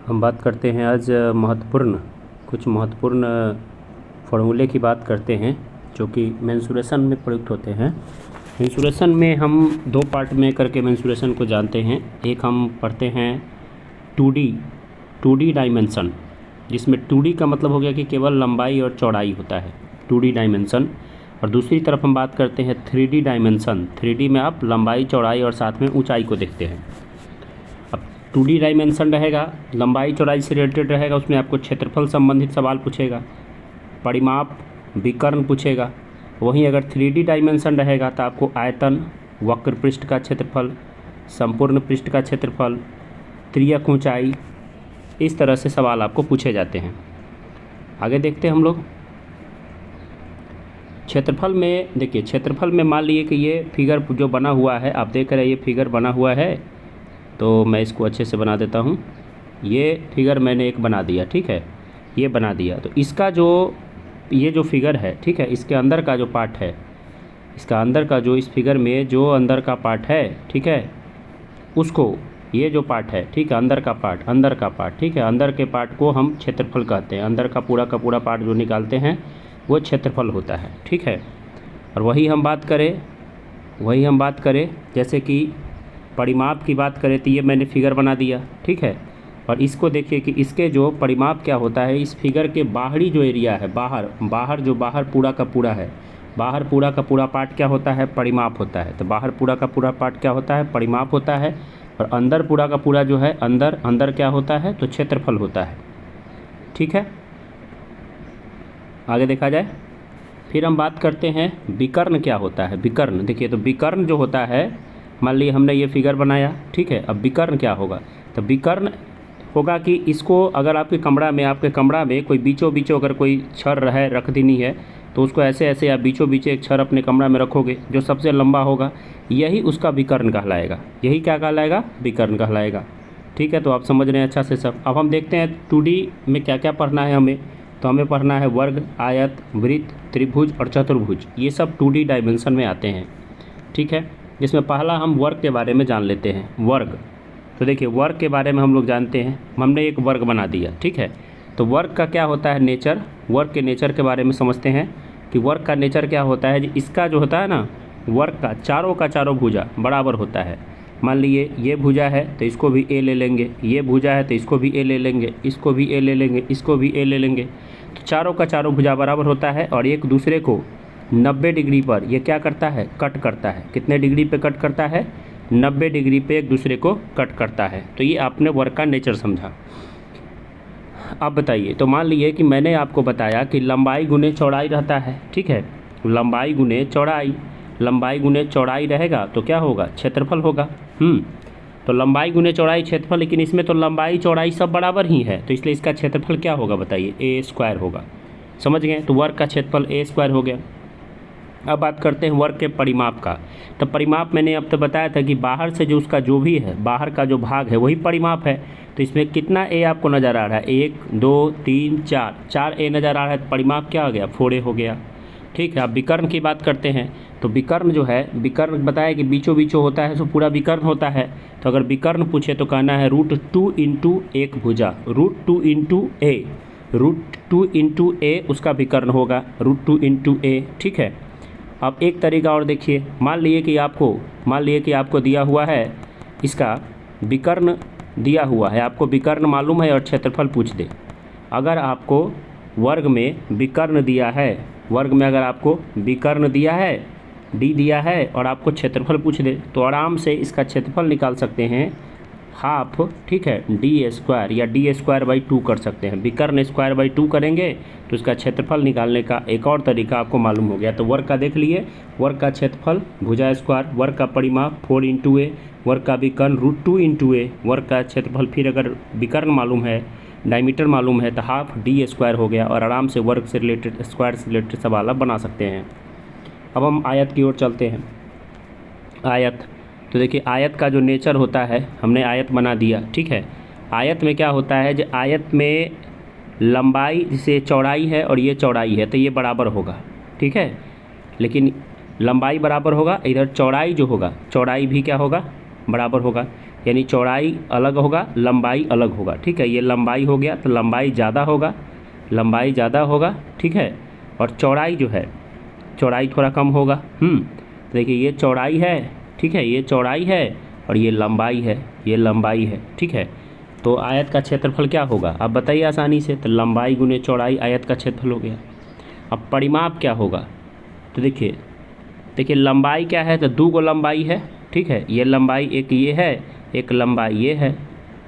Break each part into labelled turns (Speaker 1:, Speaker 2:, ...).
Speaker 1: हम बात करते हैं आज कुछ महत्वपूर्ण फॉर्मूले की बात करते हैं जो कि मेंसुरेशन में प्रयुक्त होते हैं। मेंसुरेशन में हम दो पार्ट में करके मेंसुरेशन को जानते हैं। एक हम पढ़ते हैं 2D डायमेंशन, जिसमें 2D का मतलब हो गया कि केवल लंबाई और चौड़ाई होता है, 2D डायमेंशन। और दूसरी तरफ हम बात करते हैं 3D डायमेंशन। 3D में आप लंबाई, चौड़ाई और साथ में ऊंचाई को देखते हैं। 2D डायमेंशन रहेगा, लंबाई चौड़ाई से रिलेटेड रहेगा, उसमें आपको क्षेत्रफल संबंधित सवाल पूछेगा, परिमाप, विकर्ण पूछेगा। वहीं अगर 3D डायमेंशन रहेगा तो आपको आयतन, वक्र पृष्ठ का क्षेत्रफल, संपूर्ण पृष्ठ का क्षेत्रफल, त्रियक ऊंचाई, इस तरह से सवाल आपको पूछे जाते हैं। आगे देखते हैं हम लोग। क्षेत्रफल में देखिए, क्षेत्रफल में मान लीजिए कि ये फिगर जो बना हुआ है, आप देख रहे हैं ये फिगर बना हुआ है, तो मैं इसको अच्छे से बना देता हूँ। ये फिगर मैंने एक बना दिया, ठीक है, ये बना दिया। तो इसका ये जो फिगर है, ठीक है, इसके अंदर का जो पार्ट है, इसका अंदर का जो इस फिगर में जो अंदर का पार्ट है, ठीक है, उसको, ये जो पार्ट है, ठीक है, अंदर का पार्ट, ठीक है, अंदर के पार्ट को हम क्षेत्रफल कहते हैं। अंदर का पूरा पार्ट जो निकालते हैं वो क्षेत्रफल होता है, ठीक है। और वही हम बात करें जैसे कि परिमाप की बात करें, तो ये मैंने फिगर बना दिया, ठीक है। और इसको देखिए कि इसके जो परिमाप क्या होता है, इस फिगर के बाहरी जो एरिया है, बाहर पूरा का पूरा है, बाहर पूरा का पूरा पार्ट क्या होता है, परिमाप होता है। तो बाहर पूरा का पूरा पार्ट क्या होता है, परिमाप होता है। और अंदर पूरा का पूरा जो है, अंदर क्या होता है, तो क्षेत्रफल होता है, ठीक है। आगे देखा जाए, फिर हम बात करते हैं विकर्ण क्या होता है। विकर्ण देखिए, तो विकर्ण जो होता है, मान लीजिए हमने ये फिगर बनाया, ठीक है। अब विकर्ण क्या होगा, तो विकर्ण होगा कि इसको अगर आपके कमरा में कोई बीचों अगर कोई छड़ रख देनी है, तो उसको ऐसे आप बीचों बीच एक छड़ अपने कमरा में रखोगे, जो सबसे लंबा होगा यही उसका विकर्ण कहलाएगा। यही क्या कहलाएगा, विकर्ण कहलाएगा, ठीक है। तो आप समझ रहे हैं अच्छा से सब। अब हम देखते हैं 2D में क्या क्या पढ़ना है हमें। तो हमें पढ़ना है वर्ग, आयत, वृत्त, त्रिभुज और चतुर्भुज। ये सब 2D डायमेंशन में आते हैं, ठीक है। जिसमें पहला हम वर्ग के बारे में जान लेते हैं। वर्ग, तो देखिए वर्ग के बारे में हम लोग जानते हैं, हमने एक वर्ग बना दिया, ठीक है। तो वर्ग का क्या होता है, नेचर। वर्ग के नेचर के बारे में समझते हैं कि वर्ग का नेचर क्या होता है। इसका जो होता है ना, वर्ग का चारों भुजा बराबर होता है। मान लीजिए ये भुजा है तो इसको भी ए ले लेंगे, ये भुजा है तो इसको भी ए ले लेंगे, इसको भी ए ले लेंगे, इसको भी ए ले लेंगे। तो चारों भुजा बराबर होता है और एक दूसरे को 90 डिग्री पर ये क्या करता है, कट करता है। कितने डिग्री पे कट करता है, 90 डिग्री पे एक दूसरे को कट करता है। तो ये आपने वर्ग का नेचर समझा। अब बताइए, तो मान लीजिए कि मैंने आपको बताया कि लंबाई गुने चौड़ाई रहता है, ठीक है। लंबाई गुने चौड़ाई रहेगा तो क्या होगा, क्षेत्रफल होगा। तो लंबाई गुने चौड़ाई क्षेत्रफल, लेकिन इसमें तो लंबाई चौड़ाई सब बराबर ही है, तो इसलिए इसका क्षेत्रफल क्या होगा बताइए, ए स्क्वायर होगा। समझ गए, तो वर्ग का क्षेत्रफल ए स्क्वायर हो गया। अब बात करते हैं वर्ग के परिमाप का। तो परिमाप मैंने अब तो बताया था कि बाहर से जो उसका जो भी है, बाहर का जो भाग है वही परिमाप है। तो इसमें कितना ए आपको नज़र आ रहा है, 1 2 3 4 ए नज़र आ रहा है, तो परिमाप क्या हो गया, 4a हो गया, ठीक है। अब विकर्ण की बात करते हैं। तो विकर्ण जो है, विकर्ण बताया कि बीचों होता है, तो पूरा विकर्ण होता है। तो अगर विकर्ण पूछे तो कहना है √2 इंटू एक भुजा, √2 इंटू ए उसका विकर्ण होगा, √2 इंटू ए, ठीक है। अब एक तरीका और देखिए, मान लिए कि आपको दिया हुआ है, इसका विकर्ण दिया हुआ है, आपको विकर्ण मालूम है और क्षेत्रफल पूछ दे। अगर आपको वर्ग में विकर्ण दिया है, वर्ग में अगर आपको विकर्ण दिया है, डी दिया है, और आपको क्षेत्रफल पूछ दे, तो आराम से इसका क्षेत्रफल निकाल सकते हैं, हाफ, ठीक है, डी स्क्वायर या डी स्क्वायर बाई 2 कर सकते हैं। विकर्ण स्क्वायर बाई 2 करेंगे तो इसका क्षेत्रफल निकालने का एक और तरीका आपको मालूम हो गया। तो वर्ग का देख लिए, वर्ग का क्षेत्रफल भुजा स्क्वायर, वर्ग का परिमाप 4 इंटू ए, वर्ग का विकर्ण √2 इंटू ए, वर्ग का क्षेत्रफल, फिर अगर विकर्ण मालूम है, डायमीटर मालूम है, तो हाफ डी स्क्वायर हो गया। और आराम से वर्ग से रिलेटेड, स्क्वायर से रिलेटेड सवाल आप बना सकते हैं। अब हम आयत की ओर चलते हैं। आयत, तो देखिए आयत का जो नेचर होता है, हमने आयत बना दिया, ठीक है। आयत में क्या होता है, जो आयत में लंबाई जैसे चौड़ाई है और ये चौड़ाई है, तो ये बराबर होगा, ठीक है। लेकिन लंबाई बराबर होगा, इधर चौड़ाई जो होगा, चौड़ाई भी क्या होगा, बराबर होगा, यानी चौड़ाई अलग होगा, लंबाई अलग होगा। ठीक है, ये लंबाई हो गया तो लंबाई ज़्यादा होगा, लंबाई ज़्यादा होगा। ठीक है, और चौड़ाई जो है, चौड़ाई थोड़ा कम होगा। तो देखिए ये चौड़ाई है, ठीक है, ये चौड़ाई है और ये लंबाई है, ये लंबाई है। ठीक है, तो आयत का क्षेत्रफल क्या होगा आप बताइए आसानी से, तो लंबाई गुने चौड़ाई आयत का क्षेत्रफल हो गया। अब परिमाप क्या होगा, तो देखिए लंबाई क्या है, तो 2 गो लंबाई है। ठीक है, ये लंबाई एक ये है, एक लंबाई ये है,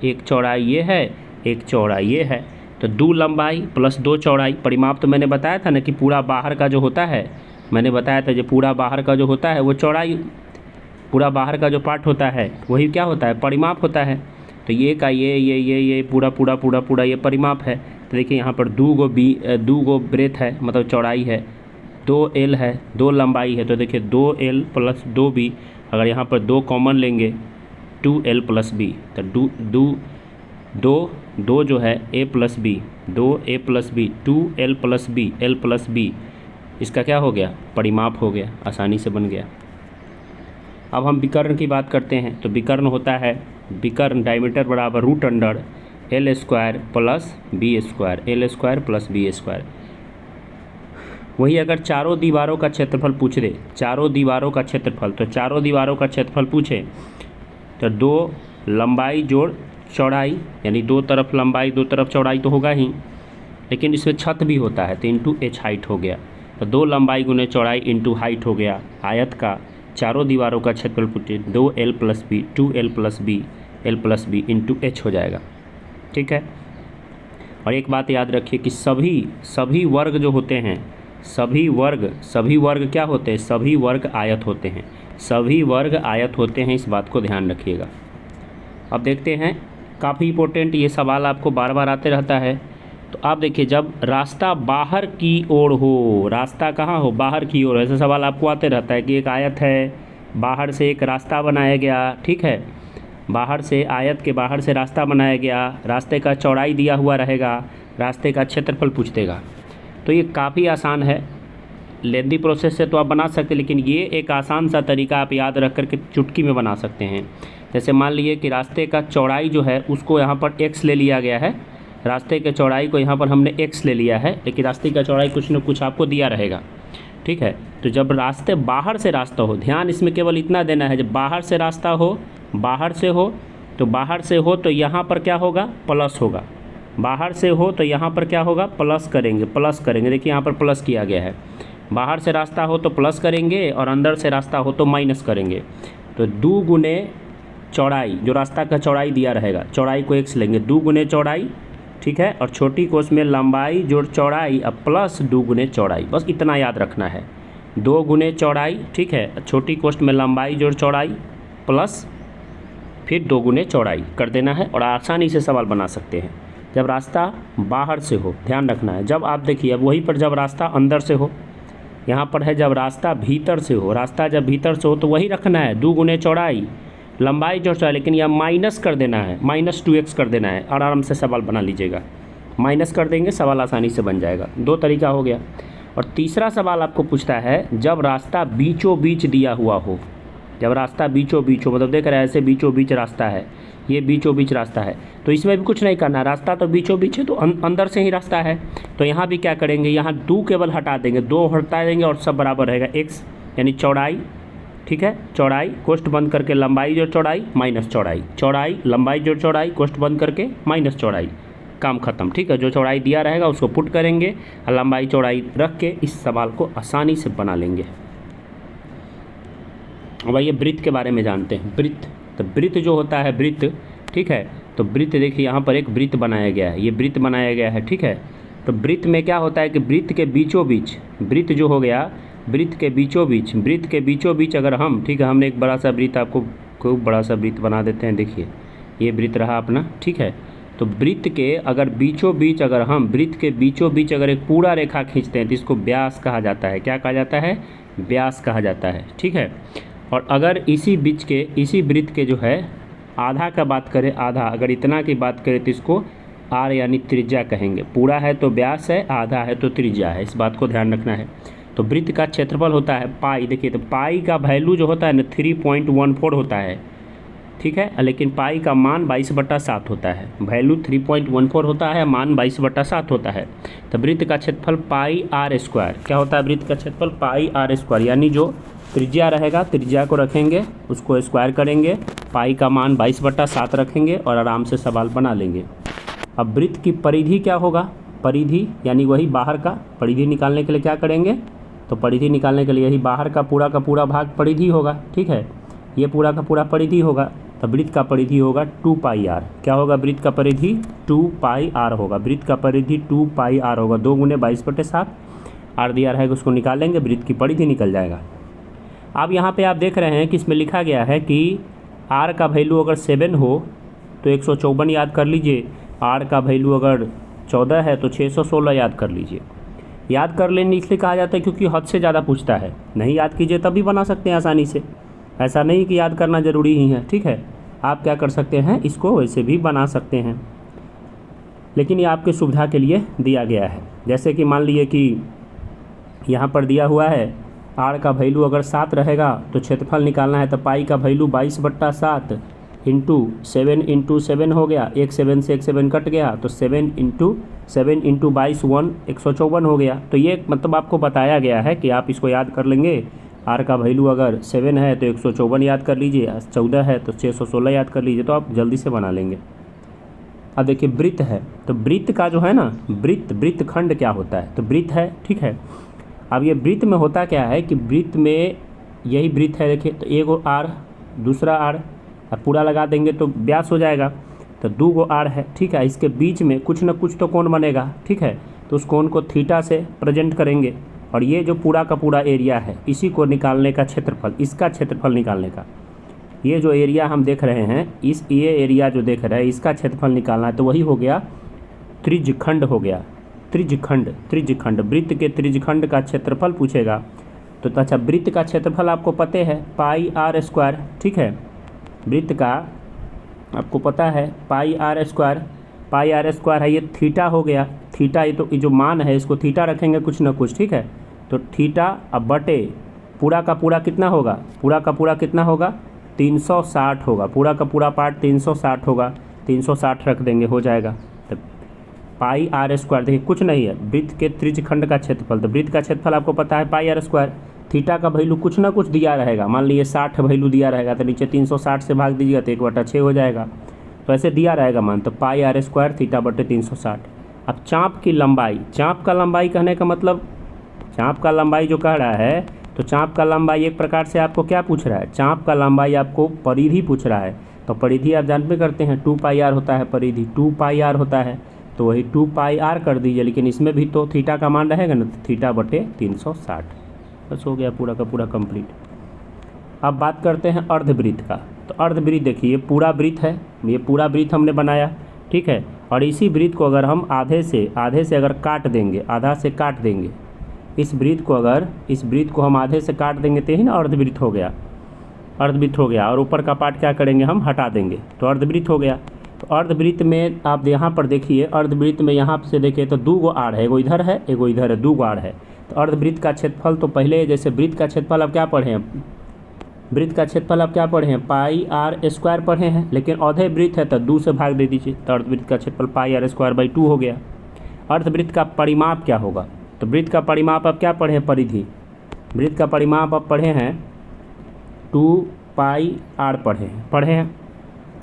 Speaker 1: एक चौड़ाई ये है, एक चौड़ाई ये है। तो 2 लंबाई प्लस 2 चौड़ाई। परिमाप तो मैंने बताया था ना कि पूरा बाहर का जो होता है, मैंने बताया था जो पूरा बाहर का जो होता है वो चौड़ाई, पूरा बाहर का जो पार्ट होता है वही क्या होता है, परिमाप होता है। तो ये का ये पूरा पूरा पूरा पूरा ये परिमाप है। तो देखिए यहाँ पर 2 गो ब्रेथ है, मतलब चौड़ाई है, 2L है, 2 लंबाई है। तो देखिए 2L प्लस 2B, अगर यहाँ पर 2 कॉमन लेंगे 2L प्लस B, तो दो जो है A plus B, 2A plus B, 2L plus B, L plus B, इसका क्या हो गया, परिमाप हो गया, आसानी से बन गया। अब हम विकर्ण की बात करते हैं। तो विकर्ण होता है, विकर्ण डायमीटर बराबर root under L square plus B square, L square plus B square. वही अगर चारों दीवारों का क्षेत्रफल पूछ दे, चारों दीवारों का क्षेत्रफल, तो चारों दीवारों का क्षेत्रफल पूछे तो 2 लंबाई जोड़ चौड़ाई, यानी 2 तरफ लंबाई 2 तरफ चौड़ाई तो होगा ही, लेकिन इसमें छत भी होता है तो इंटू H हाइट हो गया। तो 2 लंबाई गुने चौड़ाई इंटू हाइट हो गया। आयत का चारों दीवारों का क्षेत्रफल पूछे 2L plus B, 2L plus B, L plus B into H हो जाएगा। ठीक है, और एक बात याद रखिए कि सभी वर्ग जो होते हैं, सभी वर्ग क्या होते हैं, सभी वर्ग आयत होते हैं, सभी वर्ग आयत होते हैं, इस बात को ध्यान रखिएगा। अब देखते हैं, काफ़ी इंपॉर्टेंट ये सवाल आपको बार बार आते रहता है। तो आप देखिए जब रास्ता बाहर की ओर हो, रास्ता कहाँ हो, बाहर की ओर, ऐसा सवाल आपको आते रहता है कि एक आयत है, बाहर से एक रास्ता बनाया गया। ठीक है, बाहर से, आयत के बाहर से रास्ता बनाया गया, रास्ते का चौड़ाई दिया हुआ रहेगा, रास्ते का क्षेत्रफल पूछ देगा। तो ये काफ़ी आसान है, लेंदी प्रोसेस से तो आप बना सकते हैं, लेकिन ये एक आसान सा तरीका आप याद रख कर के चुटकी में बना सकते हैं। जैसे मान लीजिए कि रास्ते का चौड़ाई जो है उसको यहाँ पर x ले लिया गया है, रास्ते के चौड़ाई को यहाँ पर हमने x ले लिया है, लेकिन रास्ते का चौड़ाई कुछ न कुछ आपको दिया रहेगा। ठीक है, तो जब रास्ते बाहर से रास्ता हो, ध्यान इसमें केवल इतना देना है, जब बाहर से रास्ता हो, बाहर से हो तो यहाँ पर क्या होगा, प्लस होगा। बाहर से हो तो यहाँ पर क्या होगा, प्लस करेंगे। देखिए यहाँ पर प्लस किया गया है, बाहर से रास्ता हो तो प्लस करेंगे और अंदर से रास्ता हो तो माइनस करेंगे। तो 2 गुने चौड़ाई, जो रास्ता का चौड़ाई दिया रहेगा, चौड़ाई को x लेंगे, 2 गुने चौड़ाई। ठीक है, और छोटी कोष्ठ में लंबाई जोड़ चौड़ाई अब प्लस 2 गुने चौड़ाई, बस इतना याद रखना है, 2 गुने चौड़ाई। ठीक है, छोटी कोष्ठ में लंबाई जोड़ चौड़ाई प्लस फिर 2 गुने चौड़ाई कर देना है, और आसानी से सवाल बना सकते हैं। जब रास्ता बाहर से हो, ध्यान रखना है, जब आप देखिए अब वहीं पर जब रास्ता अंदर से हो, यहाँ पर है जब रास्ता भीतर से हो, रास्ता जब भीतर से हो तो वही रखना है, 2 गुने चौड़ाई लंबाई जोड़ चौड़ाई, लेकिन यह माइनस कर देना है, -2x कर देना है, और आराम से सवाल बना लीजिएगा। माइनस कर देंगे, सवाल आसानी से बन जाएगा। 2 तरीका हो गया। और तीसरा सवाल आपको पूछता है जब रास्ता बीचों बीच दिया हुआ हो, जब रास्ता बीचों बीच हो, मतलब देख रहे हैं ऐसे बीचों बीच रास्ता है, ये बीचों बीच रास्ता है, तो इसमें भी कुछ नहीं करना, रास्ता तो बीचों बीच है तो अंदर से ही रास्ता है। तो यहाँ भी क्या करेंगे, यहाँ 2 केवल हटा देंगे, 2 हटा देंगे और सब बराबर रहेगा x, यानी चौड़ाई। ठीक है, चौड़ाई कोष्ठ बंद करके लंबाई जोड़ चौड़ाई माइनस चौड़ाई, चौड़ाई लंबाई जोड़ चौड़ाई कोष्ठ बंद करके माइनस चौड़ाई, काम खत्म। ठीक है, जो चौड़ाई दिया रहेगा उसको पुट करेंगे और लंबाई चौड़ाई रख के इस सवाल को आसानी से बना लेंगे। अब आइए वृत्त के बारे में जानते हैं। वृत्त, तो वृत्त जो होता है वृत्त, ठीक है, तो वृत्त देखिए यहाँ पर एक वृत्त बनाया गया है, ये वृत्त बनाया गया है। ठीक है, तो वृत्त में क्या होता है कि वृत्त के बीचों बीच, वृत्त जो हो गया वृत्त के बीचों बीच अगर हम, ठीक है, हमने एक बड़ा सा वृत्त, आपको खूब बड़ा सा वृत्त बना देते हैं। देखिए ये वृत्त रहा अपना। ठीक है, तो वृत्त के अगर बीचों बीच, अगर हम वृत्त के बीचों बीच अगर एक पूरा रेखा खींचते हैं तो इसको व्यास कहा जाता है। क्या कहा जाता है, व्यास कहा जाता है। ठीक है, और अगर इसी वृत्त के जो है आधा का बात करें, आधा अगर इतना की बात करें तो इसको r यानी त्रिज्या कहेंगे। पूरा है तो व्यास है, आधा है तो त्रिज्या है, इस बात को ध्यान रखना है। तो वृत्त का क्षेत्रफल होता है पाई। देखिए तो पाई का वैल्यू जो होता है ना 3.14 होता है, ठीक है, लेकिन पाई का मान 22/7 होता है, वैल्यू 3.14 होता है, मान 22/7 होता है। तो वृत्त का क्षेत्रफल पाई आर स्क्वायर क्या होता है, वृत्त का क्षेत्रफल पाई आर स्क्वायर, यानी जो त्रिज्या रहेगा त्रिज्या को रखेंगे, उसको स्क्वायर करेंगे, पाई का मान 22/7 रखेंगे और आराम से सवाल बना लेंगे। अब वृत्त की परिधि क्या होगा, परिधि यानी वही बाहर का, परिधि निकालने के लिए क्या करेंगे, तो परिधि निकालने के लिए यही बाहर का पूरा भाग परिधि होगा, ठीक है, ये पूरा का पूरा परिधि होगा। तो वृत्त का परिधि होगा 2 पाई आर, क्या होगा, वृत्त का परिधि 2 पाई आर होगा, वृत्त का परिधि 2 पाई आर होगा, 2 × 22/7, आर दिया रहेगा उसको निकालेंगे, वृत्त की परिधि निकल जाएगा। अब यहाँ पे आप देख रहे हैं कि इसमें लिखा गया है कि आर का वैल्यू अगर 7 हो तो 154 याद कर लीजिए, आर का वैल्यू अगर 14 है तो 616 याद कर लीजिए। याद कर लेने इसलिए कहा जाता है क्योंकि हद से ज़्यादा पूछता है, नहीं याद कीजिए तब भी बना सकते हैं आसानी से, ऐसा नहीं कि याद करना ज़रूरी ही है, ठीक है, आप क्या कर सकते हैं, इसको वैसे भी बना सकते हैं, लेकिन ये आपकी सुविधा के लिए दिया गया है। जैसे कि मान लीजिए कि यहाँ पर दिया हुआ है आर का वैल्यू अगर 7 रहेगा तो क्षेत्रफल निकालना है, तो पाई का वैल्यू 22/7 इंटू 7 × 7 हो गया, एक 7 से एक 7 कट गया, तो 7 × 7 × 22 154 हो गया। तो ये मतलब आपको बताया गया है कि आप इसको याद कर लेंगे, आर का वैल्यू अगर 7 है तो 154 याद कर लीजिए, 14 है तो 616 याद कर लीजिए, तो आप जल्दी से बना लेंगे। अब देखिए वृत्त है, तो वृत्त का जो है ना, वृत्त खंड क्या होता है, तो वृत्त है, ठीक है। अब ये वृत्त में होता क्या है कि वृत्त में यही वृत्त है, देखिए, तो एक गो आर दूसरा आर, अब पूरा लगा देंगे तो व्यास हो जाएगा, तो 2 गो आर है, ठीक है, इसके बीच में कुछ न कुछ तो कोण बनेगा, ठीक है, तो उस कोण को थीटा से प्रेजेंट करेंगे, और ये जो पूरा का पूरा एरिया है इसी को निकालने का क्षेत्रफल, इसका क्षेत्रफल निकालने का, ये जो एरिया हम देख रहे हैं, ये एरिया जो देख रहे हैं इसका क्षेत्रफल निकालना है, तो वही हो गया त्रिज्यखंड हो गया, त्रिज्यखंड वृत्त के त्रिज्यखंड का क्षेत्रफल पूछेगा। तो अच्छा, वृत्त का क्षेत्रफल आपको पता है पाई आर स्क्वायर, ठीक है, वृत्त का आपको पता है पाई आर स्क्वायर है, ये थीटा हो गया, थीटा, ये तो ये जो मान है इसको थीटा रखेंगे कुछ ना कुछ, ठीक है, तो थीटा अब बटे पूरा का पूरा कितना होगा, पूरा का पूरा कितना होगा 360 होगा, पूरा का पूरा पार्ट 360 होगा, 360 रख देंगे, हो जाएगा। तो पाई आर स्क्वायर, देखिए कुछ नहीं है, वृत्त के त्रिज्यखंड का क्षेत्रफल, तो वृत्त का क्षेत्रफल आपको पता है पाई आर स्क्वायर, थीटा का वैल्यू कुछ ना कुछ दिया रहेगा, मान लीजिए 60 वैल्यू दिया रहेगा, तो नीचे 360 से भाग दीजिएगा तो 1/6 हो जाएगा, तो ऐसे दिया रहेगा मान, तो पाई आर स्क्वायर थीटा बटे 360। अब चाप की लंबाई, चाप का लंबाई कहने का मतलब, चाप का लंबाई जो कह रहा है, तो चाप का लंबाई एक प्रकार से आपको क्या पूछ रहा है, चाप का लंबाई आपको परिधि पूछ रहा है, तो परिधि आप जानते करते हैं 2 पाई आर होता है, परिधि 2 पाई आर होता है, तो वही 2 पाई आर कर दीजिए, लेकिन इसमें भी तो थीटा का मान रहेगा ना, तो थीटा बटे 360, बस हो गया पूरा का पूरा कंप्लीट। अब बात करते हैं अर्धवृत्त का, तो अर्धवृत्त देखिए पूरा वृत्त है, ये पूरा वृत्त हमने बनाया, ठीक है, और इसी वृत्त को अगर हम आधे से अगर काट देंगे, आधा से काट देंगे, इस वृत्त को हम आधे से काट देंगे तो ही ना अर्धवृत्त हो गया, अर्धवृत्त हो गया, और ऊपर का पार्ट क्या करेंगे हम हटा देंगे, तो अर्धवृत्त हो गया। तो अर्धवृत्त में आप यहाँ पर देखिए, अर्धवृत्त में यहाँ से देखिए तो 2 गो आड़ है, एगो इधर है एगो इधर है, 2 गो आड़ है, तो अर्धवृत्त का क्षेत्रफल, तो पहले जैसे वृत्त का क्षेत्रफल आप क्या पढ़े हैं, वृत्त का क्षेत्रफल आप क्या पढ़े हैं, पाई आर स्क्वायर पढ़े हैं, लेकिन आधे वृत्त है तो 2 से भाग दे दीजिए, तो अर्धवृत्त का क्षेत्रफल पाई आर स्क्वायर बाई 2 हो गया। अर्धवृत्त का परिमाप क्या होगा, तो वृत्त का परिमाप आप क्या पढ़े हैं, परिधि, वृत्त का परिमाप आप पढ़े हैं 2 पाई आर पढ़े हैं,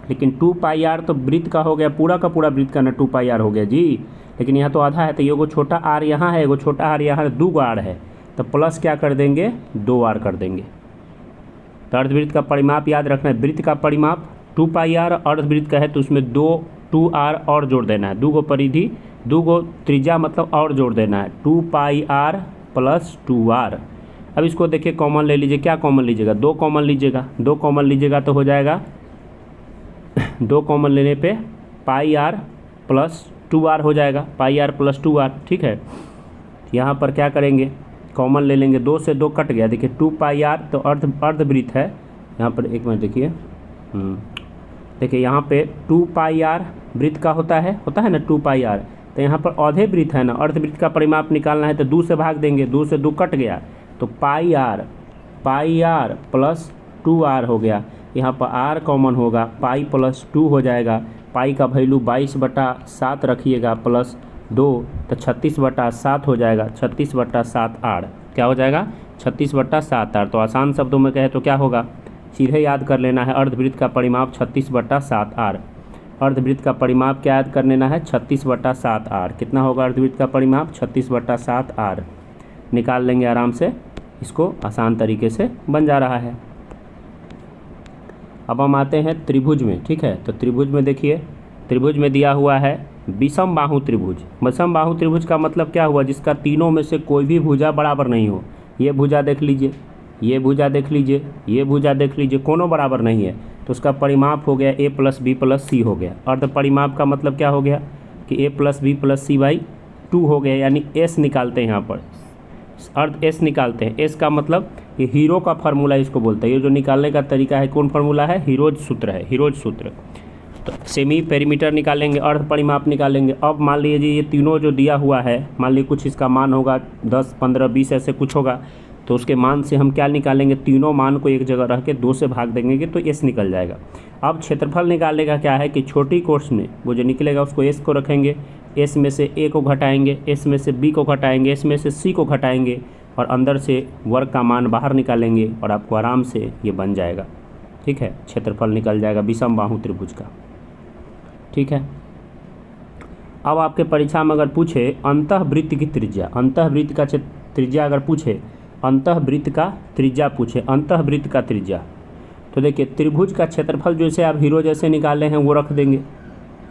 Speaker 1: लेकिन 2 पाई आर तो वृत्त का हो गया, पूरा का पूरा वृत्त का ना 2 पाई आर हो गया जी, लेकिन यहाँ तो आधा है, तो ये एगो छोटा आर यहाँ है, एगो छोटा आर यहाँ, 2 गो आर है, तो प्लस क्या कर देंगे 2 आर कर देंगे। तो अर्धवृत्त का परिमाप याद रखना है, वृत्त का परिमाप 2 पाई आर, अर्धवृत्त का है तो उसमें 2 आर और जोड़ देना है, 2 गो परिधि 2 गो त्रिज्या मतलब और जोड़ देना है, 2 पाई आर प्लस 2 आर। अब इसको देखिए कॉमन ले लीजिए, क्या कॉमन लीजिएगा, 2 कॉमन लीजिएगा, 2 कॉमन लीजिएगा तो हो जाएगा 2 कॉमन लेने पे पाई आर प्लस 2 आर हो जाएगा, पाई आर प्लस 2 आर, ठीक है। यहाँ पर क्या करेंगे, कॉमन ले लेंगे, 2 से 2 कट गया, देखिए 2 पाई आर तो अर्धवृत्त है, यहाँ पर एक मिनट देखिए, देखिए यहाँ पे 2 पाई आर वृत्त का होता है ना 2 पाई आर, तो यहाँ पर आधे वृत्त है ना, अर्धवृत्त का परिमाप निकालना है तो 2 से भाग देंगे, 2 से 2 कट गया, तो पाई आर प्लस 2 आर हो गया। यहाँ पर आर कॉमन होगा, पाई प्लस 2 हो जाएगा। पाई का वैल्यू 22/7 रखिएगा प्लस 2 तो 36/7 हो जाएगा। 36/7 आर क्या हो जाएगा? 36/7 आर। तो आसान शब्दों में कहे तो क्या होगा? सीधे याद कर लेना है अर्धवृत्त का परिमाप 36/7 आर। अर्धवृत्त का परिमाप क्या याद कर लेना है? 36/7 आर। कितना होगा अर्धवृत्त का परिमाप? 36/7 आर। निकाल लेंगे आराम से, इसको आसान तरीके से बन जा रहा है। अब हम आते हैं त्रिभुज में, ठीक है। तो त्रिभुज में देखिए, त्रिभुज में दिया हुआ है विषम बाहु त्रिभुज। विषम बाहु त्रिभुज का मतलब क्या हुआ? जिसका तीनों में से कोई भी भुजा बराबर नहीं हो। ये भुजा देख लीजिए, ये भुजा देख लीजिए, ये भुजा देख लीजिए, कोनो बराबर नहीं है, तो उसका परिमाप हो गया a + b + c हो गया। अर्ध परिमाप का मतलब क्या हो गया कि a + b + c/2 हो गया, यानी s निकालते हैं यहाँ पर, अर्ध s निकालते हैं। s का मतलब ये हीरो का फार्मूला इसको बोलते हैं। ये जो निकालने का तरीका है कौन फार्मूला है? हीरोज सूत्र है, हीरोज सूत्र। तो सेमी पेरीमीटर निकालेंगे, अर्ध परिमाप निकालेंगे। अब मान लीजिए ये तीनों जो दिया हुआ है, मान लीजिए कुछ इसका मान होगा 10, 15, 20 ऐसे कुछ होगा, तो उसके मान से हम क्या निकालेंगे? तीनों मान को एक जगह रख के 2 से भाग देंगे तो s निकल जाएगा। अब क्षेत्रफल निकालने का क्या है कि छोटी कोर्स में वो जो निकलेगा उसको s को रखेंगे, s में से a को घटाएंगे, s में से b को घटाएंगे, s में से c को घटाएंगे और अंदर से वर्ग का मान बाहर निकालेंगे और आपको आराम से ये बन जाएगा, ठीक है। क्षेत्रफल निकल जाएगा विषम बाहु त्रिभुज का, ठीक है। अब आपके परीक्षा में अगर पूछे अंतःवृत्त की त्रिज्या, अंतःवृत्त का त्रिज्या अगर पूछे, अंतःवृत्त का त्रिज्या पूछे, अंतःवृत्त का त्रिज्या, तो देखिए त्रिभुज का क्षेत्रफल जैसे आप हीरो जैसे निकाले हैं वो रख देंगे।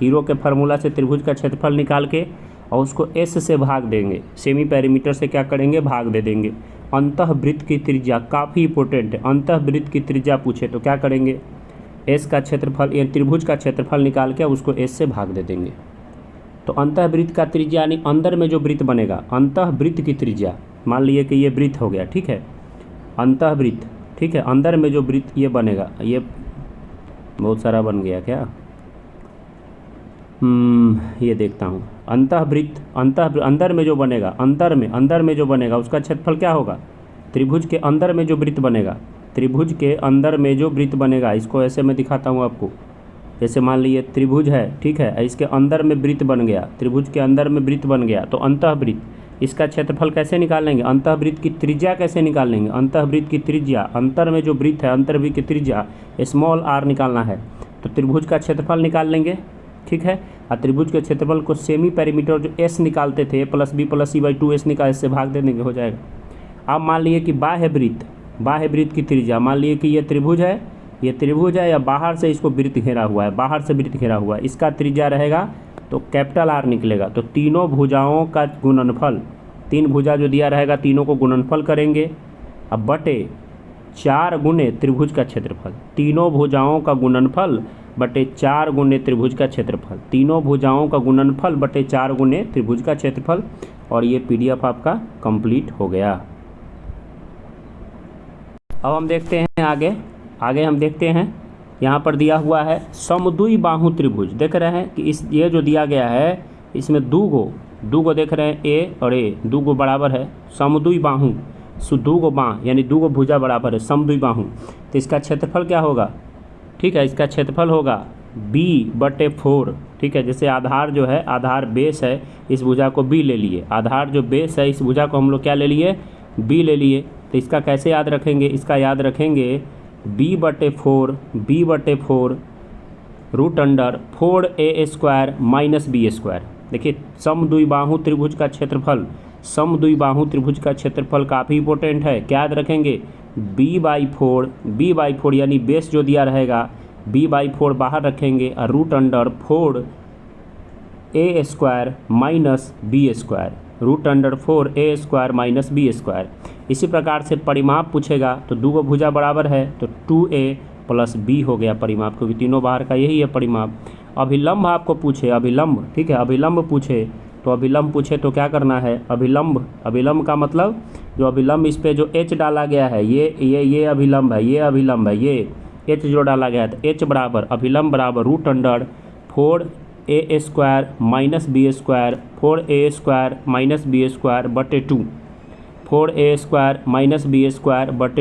Speaker 1: हीरो के फार्मूला से त्रिभुज का क्षेत्रफल निकाल के और उसको s से भाग देंगे, सेमी पेरीमीटर से क्या करेंगे? भाग दे देंगे। अंतःवृत्त की त्रिज्या काफ़ी इंपॉर्टेंट है। अंतःवृत्त की त्रिज्या पूछे तो क्या करेंगे? s का क्षेत्रफल या त्रिभुज का क्षेत्रफल निकाल के उसको s से भाग दे देंगे। तो अंतःवृत्त का त्रिज्या यानी अंदर में जो वृत्त बनेगा, अंतःवृत्त की त्रिज्या, मान लिए कि ये वृत्त हो गया, ठीक है, अंतःवृत्त, ठीक है। अंदर में जो वृत्त ये बनेगा, ये बहुत सारा बन गया क्या? ये देखता हूँ। अंतःवृत्त, अंदर में जो बनेगा, अंदर में जो बनेगा उसका क्षेत्रफल क्या होगा? त्रिभुज के अंदर में जो वृत्त बनेगा, त्रिभुज के अंदर में जो वृत्त बनेगा, इसको ऐसे मैं दिखाता हूँ आपको। जैसे मान लीजिए त्रिभुज है, ठीक है, इसके अंदर में वृत्त बन गया, त्रिभुज के अंदर में वृत्त बन गया, तो अंतःवृत्त, इसका क्षेत्रफल कैसे निकालेंगे? अंतःवृत्त की त्रिज्या कैसे निकालेंगे? अंतःवृत्त की त्रिज्या, अंतर में जो वृत्त है, अंतर्वृत्त की त्रिज्या स्मॉल r निकालना है, तो त्रिभुज का क्षेत्रफल निकाल लेंगे, ठीक है। और त्रिभुज के क्षेत्रफल को सेमी पेरीमीटर जो s निकालते थे, a + b + c/2 s निकाल, इससे भाग दे देंगे, हो जाएगा। अब मान लीजिए कि बाह्य वृत्त की त्रिज्या, मान लीजिए कि ये त्रिभुज है या बाहर से इसको वृत्त घेरा हुआ है, बाहर से वृत्त घेरा हुआ है, इसका त्रिज्या रहेगा तो कैपिटल R निकलेगा। तो तीनों भुजाओं का गुणनफल, 3 भुजा जो दिया रहेगा तीनों को गुणनफल करेंगे, अब बटे 4 गुने त्रिभुज का क्षेत्रफल, तीनों भुजाओं का गुणनफल बटे 4 गुने त्रिभुज का क्षेत्रफल, तीनों भुजाओं का गुणनफल बटे 4 गुने त्रिभुज का क्षेत्रफल। और ये PDF आपका कंप्लीट हो गया। अब हम देखते हैं आगे हम देखते हैं, यहाँ पर दिया हुआ है समद्वि बाहु त्रिभुज। देख रहे हैं कि ये जो दिया गया है इसमें दो गो देख रहे हैं, a और a, 2 गो बराबर है, समद्वि बाहु, 2 गो बाह यानी 2 गो भुजा बराबर है, समद्वि बाहु। तो इसका क्षेत्रफल क्या होगा? ठीक है, इसका क्षेत्रफल होगा b/4, ठीक है। जैसे आधार जो है, आधार बेस है, इस भुजा को b ले लिए, आधार जो बेस है इस भुजा को हम लोग क्या ले लिए? b ले लिए। तो इसका कैसे याद रखेंगे? इसका याद रखेंगे b/4 √4a² - b²। देखिए समद्विबाहु त्रिभुज का क्षेत्रफल, समद्विबाहु त्रिभुज का क्षेत्रफल काफ़ी इंपॉर्टेंट है, क्या याद रखेंगे? b/4 यानी बेस जो दिया रहेगा b/4 बाहर रखेंगे और √4a² - b², इसी प्रकार से परिमाप पूछेगा तो 2 गो भुजा बराबर है तो 2a + b हो गया परिमाप, क्योंकि तीनों बाहर का यही है परिमाप। अभिलंब आपको पूछे, अभिलंब, ठीक है, अभिलंब पूछे तो क्या करना है? अभिलंब का मतलब जो अभिलंब, इस पे जो h डाला गया है, ये अभिलंब है, ये h जो डाला गया है, तो h बराबर अभिलंब बराबर √4a² - b², 4a² - b²/2, 4a² - b²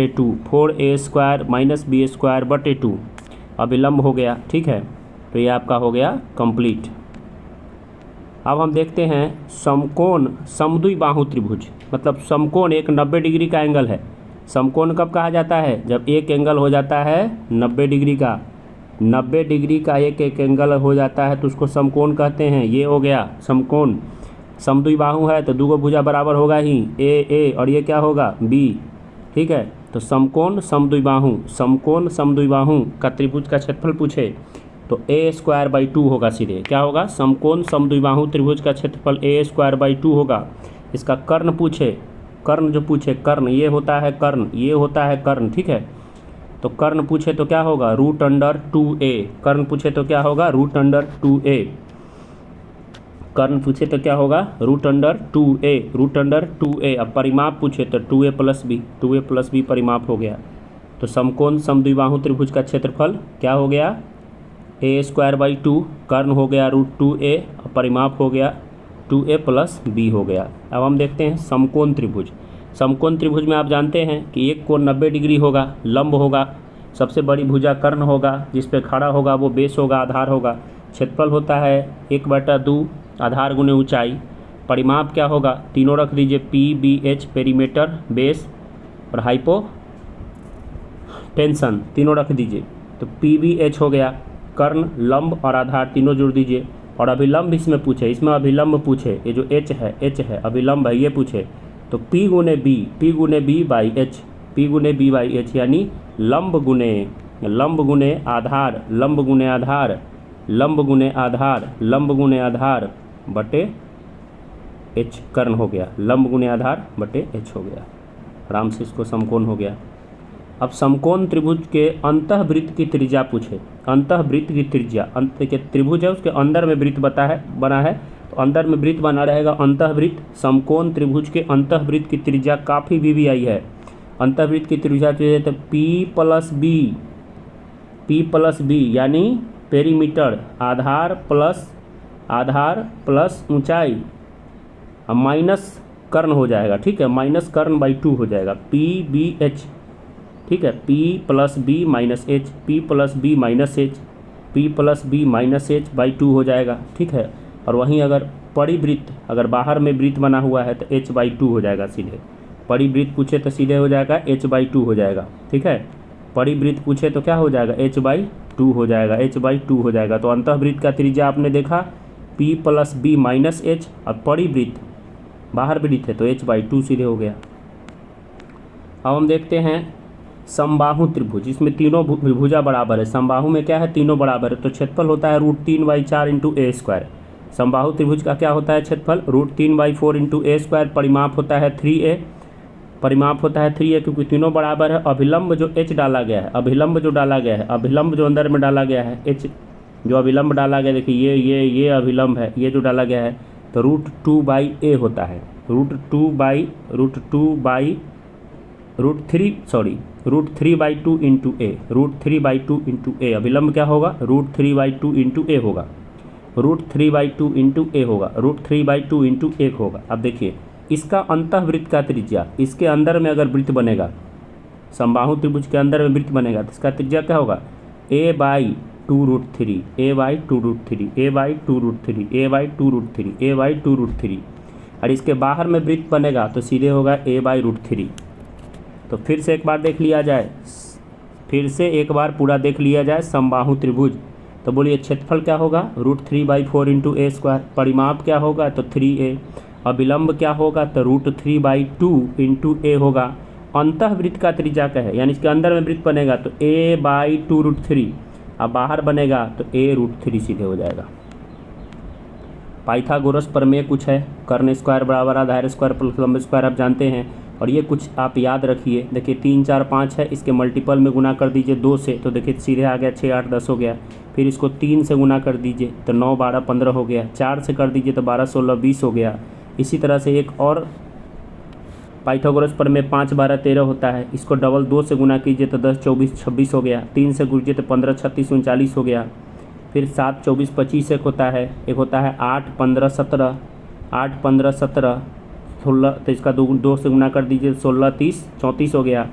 Speaker 1: 2, 4a² - b² 2, अभिलंब हो गया, ठीक है। तो ये आपका हो गया कंप्लीट। अब हम देखते हैं समकोण समद्विबाहु त्रिभुज, मतलब समकोण एक 90 डिग्री का एंगल है। समकोण कब कहा जाता है? जब एक एंगल हो जाता है 90 डिग्री का, 90 डिग्री का एक एंगल हो जाता है तो उसको समकोण कहते हैं। ये हो गया समकोण। समद्विबाहु है तो दो भुजा बराबर होगा ही, ए और ये क्या होगा, बी, ठीक है। तो समकोण समद्विबाहु, समकोण समद्विबाहु का त्रिभुज का क्षेत्रफल पूछे तो a²/2 होगा। सीधे क्या होगा, समकोण समद्विबाहु त्रिभुज का क्षेत्रफल a²/2 होगा। इसका कर्ण पूछे, कर्ण जो पूछे, कर्ण ये होता है कर्ण, ये होता है कर्ण, ठीक है। तो कर्ण पूछे तो क्या होगा, √2a। कर्ण पूछे तो क्या होगा, √2a। कर्ण पूछे तो क्या होगा, √2a, √2a। अब परिमाप पूछे तो 2a + b, 2a + b परिमाप हो गया। तो समकोण समद्विबाहु त्रिभुज का क्षेत्रफल क्या हो गया, a²/2, कर्ण हो गया √2a, परिमाप हो गया 2a + b हो गया। अब हम देखते हैं समकोण त्रिभुज। समकोण त्रिभुज में आप जानते हैं कि एक कोण 90 डिग्री होगा, लंब होगा, सबसे बड़ी भुजा कर्ण होगा, जिस पे खड़ा होगा वो बेस होगा, आधार होगा। क्षेत्रफल होता है 1/2 आधार गुने ऊंचाई। परिमाप क्या होगा, तीनों रख दीजिए, PBH पेरीमीटर, बेस और हाइपो टेंशन, तीनों रख दीजिए। तो PBH हो गया, कर्ण, लंब और आधार तीनों जोड़ दीजिए। और अभिलंब इसमें पूछे, इसमें अभिलंब पूछे, ये जो H है अभिलंब है, ये पूछे तो P गुने B, P गुने B/H, P गुने B/H, यानी लंब गुने आधार, लंब गुने आधार, लंब गुने आधार, लंब गुने आधार बटे H, कर्ण हो गया, लंब गुने आधार बटे H हो गया। आराम से इसको समकोण हो गया। अब समकोण त्रिभुज के अंतःवृत्त की त्रिज्या पूछे, अंतःवृत्त की त्रिज्या, अंत के त्रिभुज है उसके अंदर में वृत्त बना है तो अंदर में वृत्त बना रहेगा अंतःवृत्त। समकोण त्रिभुज के अंतःवृत्त की त्रिज्या काफ़ी भी आई है। अंतःवृत्त की त्रिज्या तो P + B यानी पेरीमीटर, आधार प्लस ऊंचाई, माइनस कर्ण हो जाएगा, ठीक है, माइनस कर्ण/2 हो जाएगा, PBH, ठीक है। P + B - H, P + B - H, P + B - H/2 हो जाएगा, ठीक है। और वहीं अगर परिवृत्त, अगर बाहर में वृत्त बना हुआ है तो H/2 हो जाएगा सीधे। परिवृत्त पूछे तो सीधे हो जाएगा H/2 हो जाएगा, ठीक है। परिवृत्त पूछे तो क्या हो जाएगा, H/2 हो जाएगा, H/2 हो जाएगा। तो अंतःवृत्त का त्रिज्या आपने देखा P + B - H, और परिवृत्त बाहर वृत्त है तो H/2 सीधे हो गया। अब हम देखते हैं समबाहु त्रिभुज, इसमें तीनों भुजा बराबर है। समबाहु में क्या है, तीनों बराबर है तो क्षेत्रफल होता है √3/4 × a²। समबाहु त्रिभुज का क्या होता है क्षेत्रफल, √3/4 × a²। परिमाप होता है 3a, परिमाप होता है 3a क्योंकि तीनों बराबर है। अभिलंब जो H डाला गया है, अभिलंब जो डाला गया है, अभिलंब जो अंदर में डाला गया है H, जो अभिलंब डाला गया, देखिए ये अभिलंब है, ये जो डाला गया है तो √2/a होता है, √3/2 × a, √3/2 × a। अभिलंब क्या होगा, √3/2 × a होगा, √3/2 × a होगा, √3/2 × 1 होगा। अब देखिए इसका अंतःवृत्त का त्रिज्या, इसके अंदर में अगर वृत्त बनेगा, समबाहु त्रिभुज के अंदर में वृत्त बनेगा तो इसका त्रिज्या क्या होगा, a/2√3, a/2√3, a/2√3, a/2√3, a/2√3। और इसके बाहर में वृत्त बनेगा तो सीधे होगा a/√3। तो फिर से एक बार देख लिया जाए, फिर से एक बार पूरा देख लिया जाए समबाहु त्रिभुज। तो बोलिए क्षेत्रफल क्या होगा, √3/4 × a²। परिमाप क्या होगा तो 3a। अभिलंब क्या होगा तो √3/2 × a होगा। अंतःवृत्त का त्रिज्या क्या है, यानी इसके अंदर में वृत्त बनेगा तो a/2√3, अब बाहर बनेगा तो a√3 सीधे हो जाएगा। पाइथागोरस प्रमेय कुछ है, कर्ण स्क्वायर बराबर आधार स्क्वायर प्लस लंब स्क्वायर आप जानते हैं। और ये कुछ आप याद रखिए, देखिए 3 4 5 है, इसके मल्टीपल में गुना कर दीजिए 2 से तो देखिए सीधे आ गया 6 8 10 हो गया। फिर इसको 3 से गुना कर दीजिए तो 9 12 15 हो गया। 4 से कर दीजिए तो 12 16 20 हो गया। इसी तरह से एक और पाइथागोरस प्रमेय 5 12 13 होता है, इसको डबल 2 से गुना कीजिए तो 10 24 26 हो गया। 3 से गुणिए तो 15 36 39 हो गया। फिर 7 24 25 एक होता है, 8 15 17, 8 15 17 16, तो इसका 2 से गुना कर दीजिए 16 30 34 हो गया।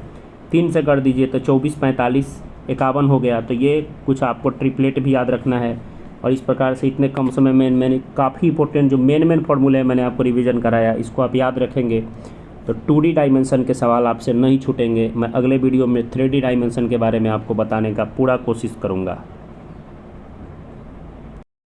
Speaker 1: 3 से कर दीजिए तो 24 45, 51 हो गया। तो ये कुछ आपको ट्रिपलेट भी याद रखना है। और इस प्रकार से इतने कम समय में मैंने काफ़ी इंपॉर्टेंट जो मेन फॉर्मूले हैं मैंने आपको रिवीजन कराया, इसको आप याद रखेंगे तो 2D डायमेंशन के सवाल आपसे नहीं छूटेंगे। मैं अगले वीडियो में 3D डायमेंशन के बारे में आपको बताने का पूरा कोशिश करूँगा।